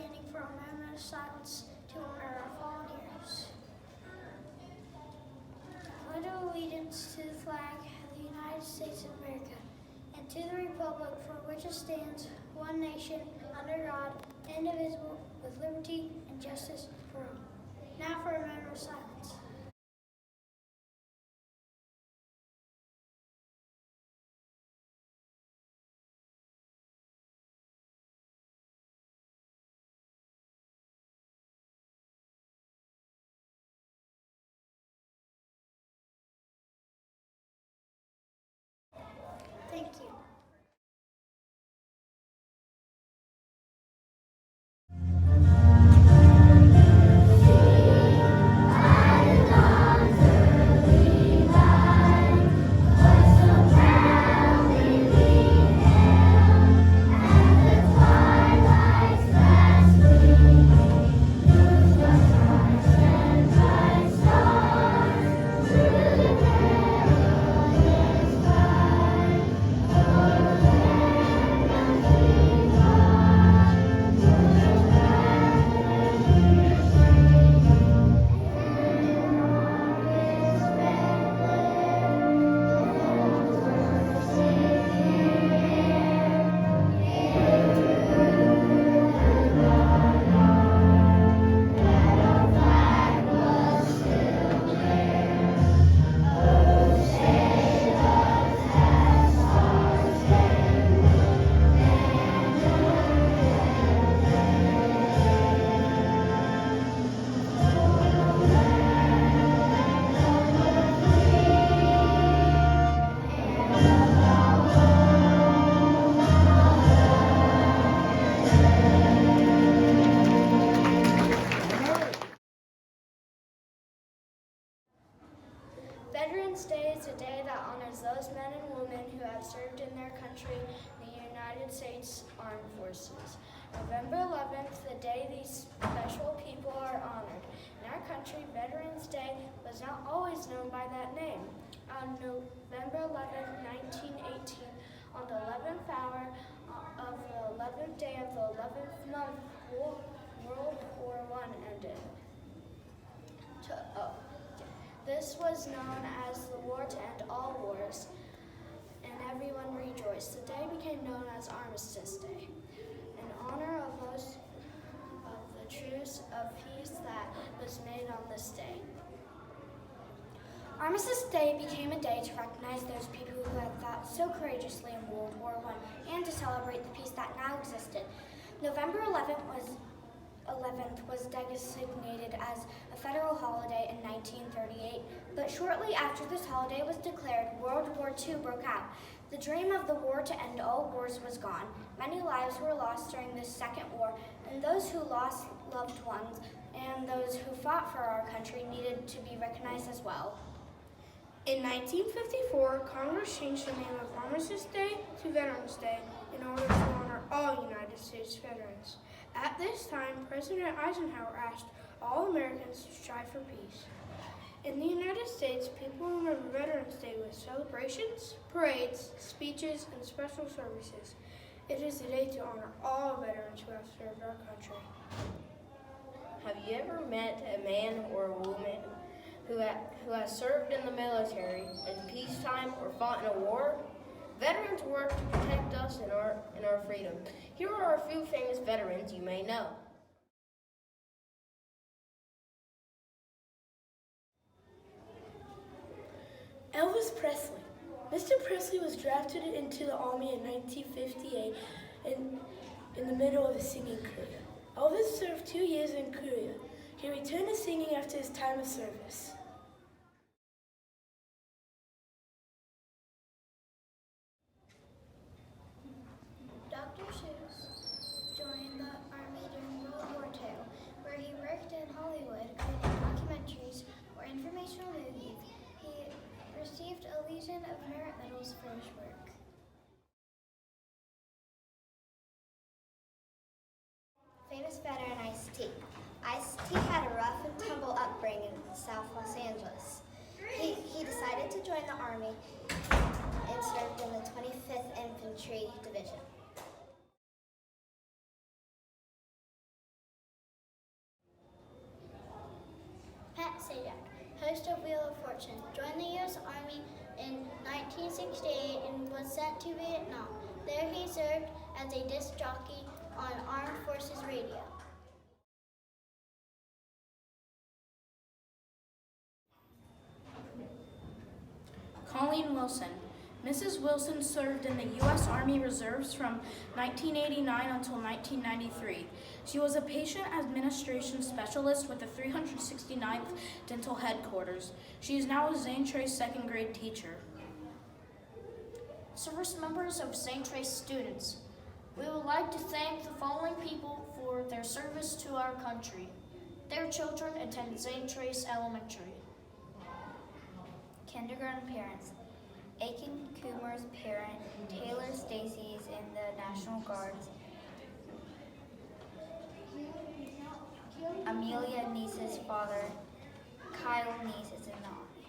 standing for a moment of silence to honor our fallen heroes. I pledge allegiance to the flag of the United States of America and to the republic for which it stands, one nation, under God, indivisible, with liberty and justice for all. Now for a moment of silence. Thank you. Veterans Day is a day that honors those men and women who have served in their country, the United States Armed Forces. November 11th, the day these special people are honored. In our country, Veterans Day was not always known by that name. On November 11th, 1918, on the 11th hour of the 11th day of the 11th month, World War I ended. This was known as the war to end all wars, and everyone rejoiced. The day became known as Armistice Day, in honor of the truce of peace that was made on this day. Armistice Day became a day to recognize those people who had fought so courageously in World War I and to celebrate the peace that now existed. November 11th was designated as a federal holiday in 1938, but shortly after this holiday was declared, World War II broke out. The dream of the war to end all wars was gone. Many lives were lost during this second war, and those who lost loved ones and those who fought for our country needed to be recognized as well. In 1954, Congress changed the name of Armistice Day to Veterans Day in order to honor all United States veterans. At this time, President Eisenhower asked all Americans to strive for peace. In the United States, people remember Veterans Day with celebrations, parades, speeches, and special services. It is a day to honor all veterans who have served our country. Have you ever met a man or a woman who has served in the military in peacetime or fought in a war? Veterans work to protect us and our freedom. Here are a few famous veterans you may know. Elvis Presley. Mr. Presley was drafted into the Army in 1958 in the middle of his singing career. Elvis served 2 years in Korea. He returned to singing after his time of service. Dr. Seuss joined the Army during World War II, where he worked in Hollywood creating documentaries or informational movies. He received a Legion of Merit medals for his work. Famous veteran Ice-T. Ice-T had a rough and tumble upbringing in South Los Angeles. He decided to join the Army and served in the 25th Infantry Division. host of Wheel of Fortune, joined the U.S. Army in 1968 and was sent to Vietnam. There he served as a disc jockey on Armed Forces Radio. Colleen Wilson. Mrs. Wilson served in the U.S. Army Reserves from 1989 until 1993. She was a patient administration specialist with the 369th Dental Headquarters. She is now a ZTES second grade teacher. Service members of ZTES students, we would like to thank the following people for their service to our country. Their children attend ZTES Elementary. Kindergarten parents. Aiken Coomer's parent, Taylor Stacy, is in the National Guards. Amelia Neese's father, Kyle Neese, is in the Army.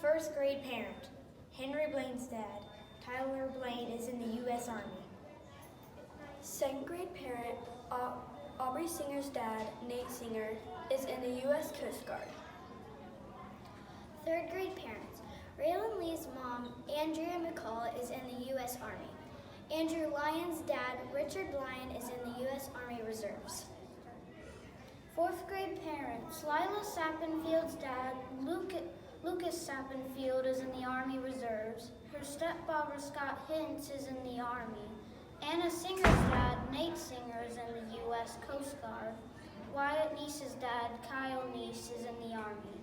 First grade parent. Henry Blaine's dad, Tyler Blaine, is in the U.S. Army. Second grade parent, Aubrey Singer's dad, Nate Singer, is in the U.S. Coast Guard. Third grade parents. Raylan Lee's mom, Andrea McCall, is in the U.S. Army. Andrew Lyon's dad, Richard Lyon, is in the U.S. Army Reserves. Fourth grade parents. Lila Sappenfield's dad, Lucas Sappenfield, is in the Army Reserves. Her stepfather, Scott Hintz, is in the Army. Anna Singer's dad, Nate Singer, is in the U.S. Coast Guard. Wyatt Neese's dad, Kyle Neese, is in the Army.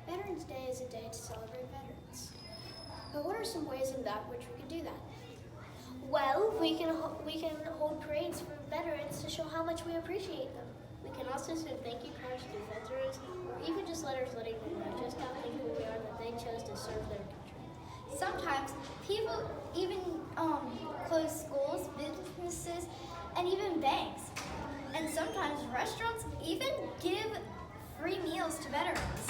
Veterans Day is a day to celebrate veterans. But what are some ways in that which we can do that? Well, we can hold parades for veterans to show how much we appreciate them. We can also send thank you cards to veterans, or even just letters letting them know just how thankful we are that they chose to serve their country. Sometimes people even close schools, businesses, and even banks. And sometimes restaurants even give free meals to veterans.